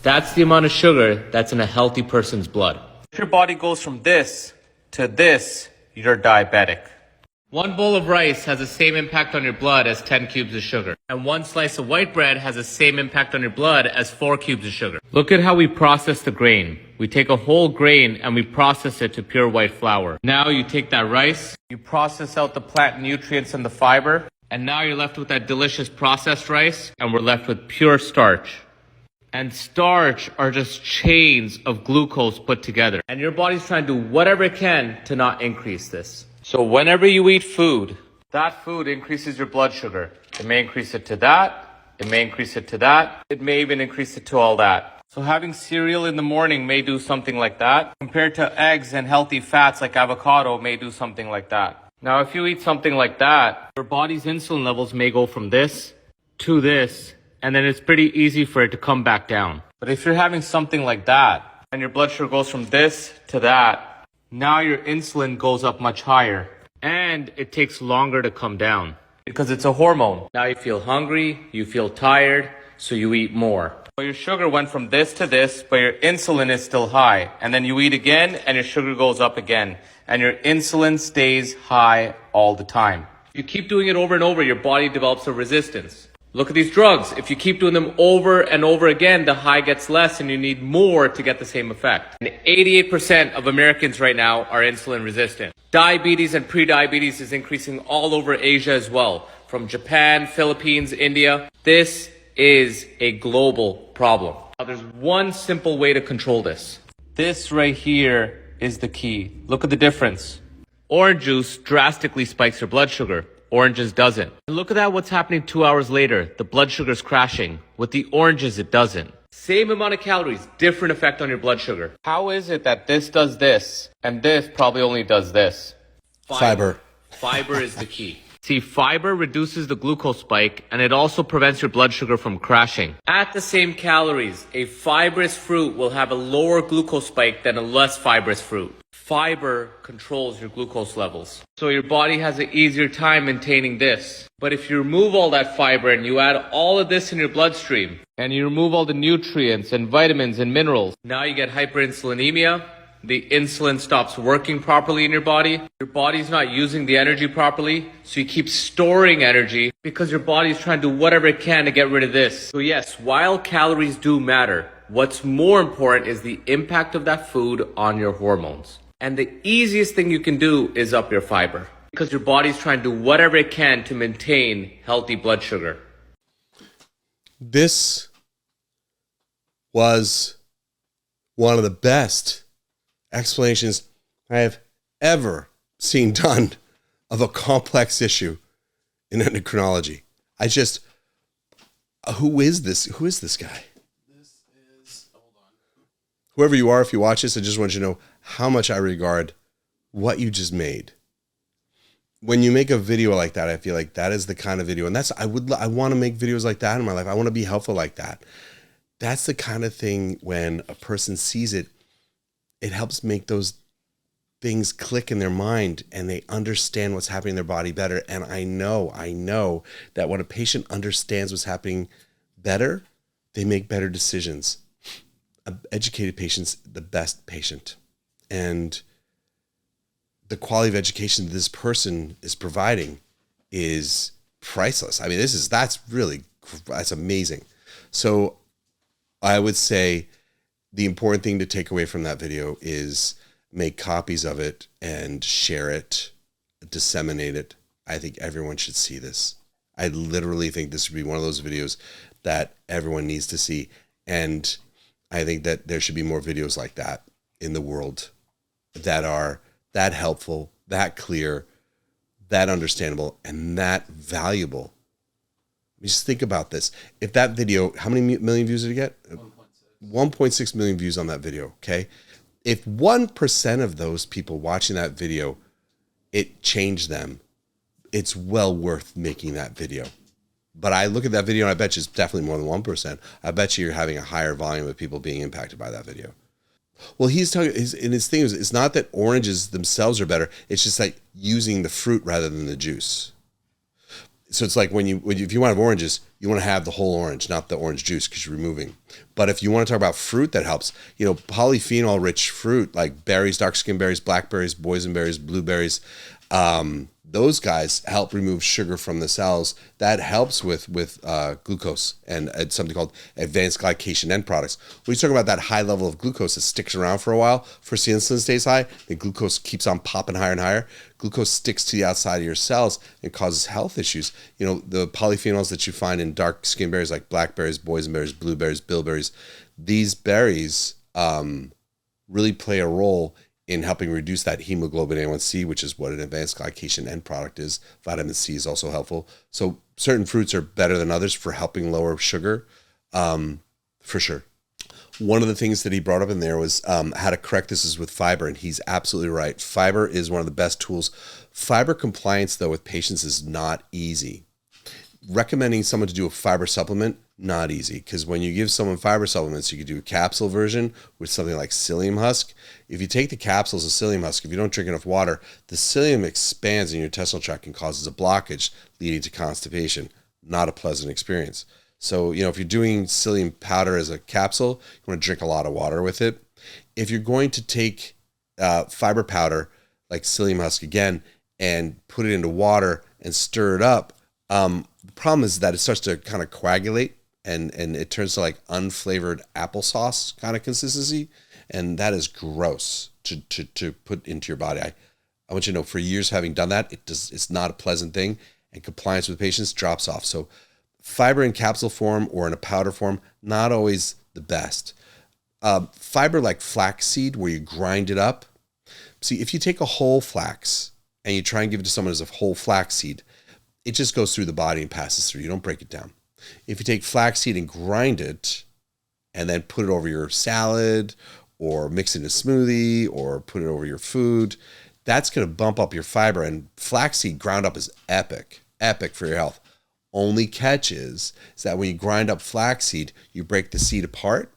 That's the amount of sugar that's in a healthy person's blood. If your body goes from this to this, you're diabetic. One bowl of rice has the same impact on your blood as 10 cubes of sugar. And one slice of white bread has the same impact on your blood as 4 cubes of sugar. Look at how we process the grain. We take a whole grain and we process it to pure white flour. Now you take that rice, you process out the plant nutrients and the fiber, and now you're left with that delicious processed rice, and we're left with pure starch. And starch are just chains of glucose put together. And your body's trying to do whatever it can to not increase this. So whenever you eat food, that food increases your blood sugar. It may increase it to that. It may increase it to that. It may even increase it to all that. So having cereal in the morning may do something like that, compared to eggs and healthy fats like avocado may do something like that. Now, if you eat something like that, your body's insulin levels may go from this to this, and then it's pretty easy for it to come back down. But if you're having something like that, and your blood sugar goes from this to that, now your insulin goes up much higher, and it takes longer to come down because it's a hormone. Now you feel hungry, you feel tired, so you eat more. So your sugar went from this to this, but your insulin is still high. And then you eat again, and your sugar goes up again. And your insulin stays high all the time. If you keep doing it over and over, your body develops a resistance. Look at these drugs. If you keep doing them over and over again, the high gets less and you need more to get the same effect. And 88% of Americans right now are insulin resistant. Diabetes and prediabetes is increasing all over Asia as well. From Japan, Philippines, India. This is a global problem. Now, there's one simple way to control this. This right here is the key. Look at the difference. Orange juice drastically spikes your blood sugar. Oranges doesn't. And look at that, what's happening 2 hours later. The blood sugar's crashing. With the oranges, it doesn't. Same amount of calories, different effect on your blood sugar. How is it that this does this, and this probably only does this? Fiber. Fiber is the key. See, fiber reduces the glucose spike, and it also prevents your blood sugar from crashing. At the same calories, a fibrous fruit will have a lower glucose spike than a less fibrous fruit. Fiber controls your glucose levels. So your body has an easier time maintaining this. But if you remove all that fiber and you add all of this in your bloodstream, and you remove all the nutrients and vitamins and minerals, now you get hyperinsulinemia. The insulin stops working properly in your body. Your body's not using the energy properly, so you keep storing energy because your body's trying to do whatever it can to get rid of this. So yes, while calories do matter, what's more important is the impact of that food on your hormones. And the easiest thing you can do is up your fiber because your body's trying to do whatever it can to maintain healthy blood sugar. This was one of the best explanations I have ever seen done of a complex issue in endocrinology. Who is this? Who is this guy? This is, hold on. Whoever you are, if you watch this, I just want you to know how much I regard what you just made. When you make a video like that, I feel like that is the kind of video, and I want to make videos like that in my life. I want to be helpful like that. That's the kind of thing when a person sees it, it helps make those things click in their mind and they understand what's happening in their body better. And I know that when a patient understands what's happening better, they make better decisions. An educated patient's the best patient. And the quality of education that this person is providing is priceless. I mean, that's amazing. So I would say the important thing to take away from that video is make copies of it and share it, disseminate it. I think everyone should see this. I literally think this would be one of those videos that everyone needs to see. And I think that there should be more videos like that in the world that are that helpful, that clear, that understandable, and that valuable. Just think about this. If that video, how many million views did it get? 1.6 million views on that video, okay? If 1% of those people watching that video, it changed them, it's well worth making that video. But I look at that video and I bet you it's definitely more than 1%. I bet you you're having a higher volume of people being impacted by that video. Well, he's talking, his thing is, it's not that oranges themselves are better. It's just like using the fruit rather than the juice. So it's like if you want to have oranges, you want to have the whole orange, not the orange juice, because you're removing. But if you want to talk about fruit that helps, polyphenol rich fruit like berries, dark skin berries, blackberries, boysenberries, blueberries, those guys help remove sugar from the cells. That helps with glucose and something called advanced glycation end products. When you talk about that high level of glucose that sticks around for a while, first the insulin stays high, the glucose keeps on popping higher and higher. Glucose sticks to the outside of your cells and causes health issues. The polyphenols that you find in dark skin berries like blackberries, boysenberries, blueberries, bilberries, these berries really play a role in helping reduce that hemoglobin A1C, which is what an advanced glycation end product is. Vitamin C is also helpful. So certain fruits are better than others for helping lower sugar, for sure. One of the things that he brought up in there was how to correct this is with fiber, and he's absolutely right. Fiber is one of the best tools. Fiber compliance, though, with patients is not easy. Recommending someone to do a fiber supplement, not easy, because when you give someone fiber supplements, you could do a capsule version with something like psyllium husk. If you take the capsules of psyllium husk, if you don't drink enough water, the psyllium expands in your intestinal tract and causes a blockage, leading to constipation. Not a pleasant experience. So, if you're doing psyllium powder as a capsule, you want to drink a lot of water with it. If you're going to take fiber powder, like psyllium husk again, and put it into water and stir it up, the problem is that it starts to kind of coagulate and it turns to like unflavored applesauce kind of consistency. And that is gross to put into your body. I want you to know, for years having done that, it's not a pleasant thing, and compliance with patients drops off. So fiber in capsule form or in a powder form, not always the best. Fiber like flaxseed, where you grind it up. See, if you take a whole flax and you try and give it to someone as a whole flaxseed, it just goes through the body and passes through. You don't break it down. If you take flaxseed and grind it and then put it over your salad or mix it in a smoothie or put it over your food, that's going to bump up your fiber. And flaxseed ground up is epic for your health. Only catch is that when you grind up flaxseed, you break the seed apart.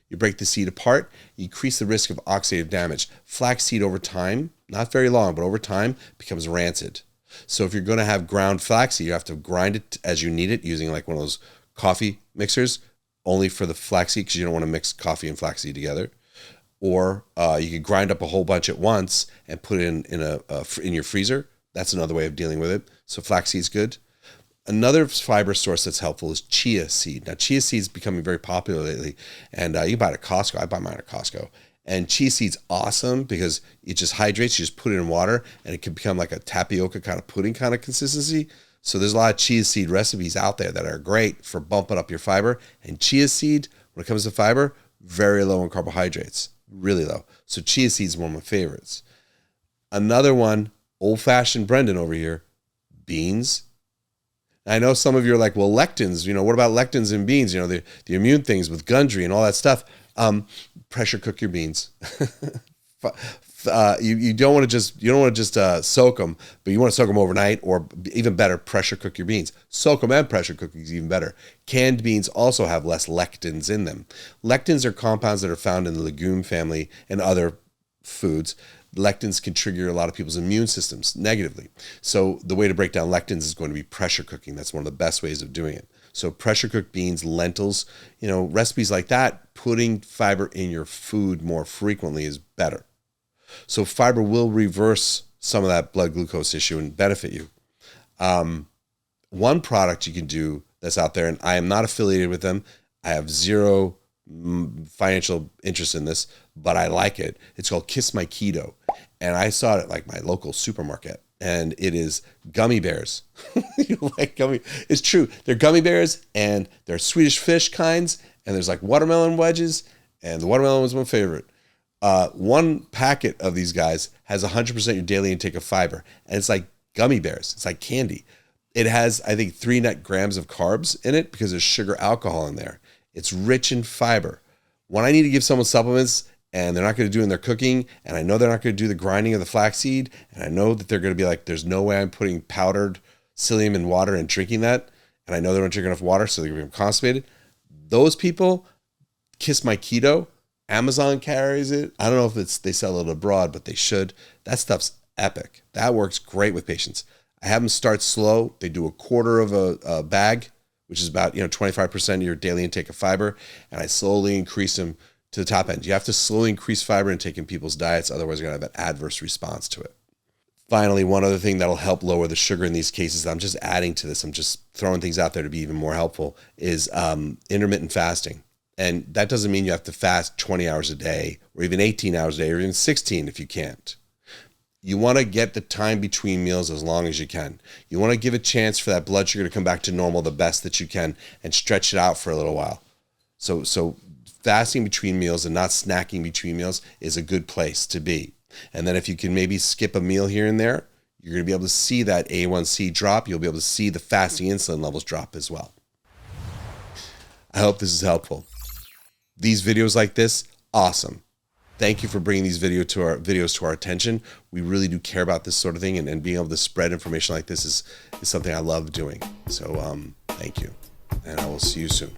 You break the seed apart, you increase the risk of oxidative damage. Flaxseed over time, not very long, but over time, becomes rancid. So if you're going to have ground flaxseed, you have to grind it as you need it using like one of those coffee mixers, only for the flaxseed, because you don't want to mix coffee and flaxseed together. Or you could grind up a whole bunch at once and put it in your freezer. That's another way of dealing with it. So flaxseed's good. Another fiber source that's helpful is chia seed. Now, chia seed is becoming very popular lately, and you can buy it at Costco. I buy mine at Costco. And chia seed's awesome because it just hydrates. You just put it in water, and it can become like a tapioca kind of pudding kind of consistency. So there's a lot of chia seed recipes out there that are great for bumping up your fiber. And chia seed, when it comes to fiber, very low in carbohydrates, really low. So chia seed is one of my favorites. Another one, old-fashioned Brendan over here, beans. I know some of you are like, well, lectins, what about lectins in beans? The immune things with Gundry and all that stuff. Pressure cook your beans. You don't want to just soak them, but you want to soak them overnight, or even better, pressure cook your beans. Soak them and pressure cook is even better. Canned beans also have less lectins in them. Lectins are compounds that are found in the legume family and other foods. Lectins can trigger a lot of people's immune systems negatively. So the way to break down lectins is going to be pressure cooking. That's one of the best ways of doing it. So pressure cooked beans, lentils, recipes like that, putting fiber in your food more frequently is better. So fiber will reverse some of that blood glucose issue and benefit you. One product you can do that's out there, and I am not affiliated with them. I have zero financial interest in this, but I like it. It's called Kiss My Keto. And I saw it at like my local supermarket. And it is gummy bears. You like gummy? It's true. They're gummy bears, and they're Swedish fish kinds. And there's like watermelon wedges, and the watermelon was my favorite. One packet of these guys has 100% your daily intake of fiber, and it's like gummy bears. It's like candy. It has, I think, 3 net grams of carbs in it because there's sugar alcohol in there. It's rich in fiber. When I need to give someone supplements, and they're not going to do it in their cooking, and I know they're not going to do the grinding of the flaxseed, and I know that they're going to be like, there's no way I'm putting powdered psyllium in water and drinking that, and I know they don't drink enough water, so they're going to become constipated. Those people, Kiss My Keto. Amazon carries it. I don't know if they sell it abroad, but they should. That stuff's epic. That works great with patients. I have them start slow. They do a quarter of a bag, which is about 25% of your daily intake of fiber, and I slowly increase them to the top end. You have to slowly increase fiber intake in people's diets, otherwise you're going to have an adverse response to it. Finally, one other thing that'll help lower the sugar in these cases, I'm just adding to this, I'm just throwing things out there to be even more helpful, is intermittent fasting. And that doesn't mean you have to fast 20 hours a day, or even 18 hours a day, or even 16 if you can't. You want to get the time between meals as long as you can. You want to give a chance for that blood sugar to come back to normal the best that you can and stretch it out for a little while. So fasting between meals and not snacking between meals is a good place to be. And then if you can maybe skip a meal here and there, you're going to be able to see that A1C drop. You'll be able to see the fasting insulin levels drop as well. I hope this is helpful. These videos like this, awesome. Thank you for bringing these videos to our attention. We really do care about this sort of thing, and being able to spread information like this is something I love doing. So thank you, and I will see you soon.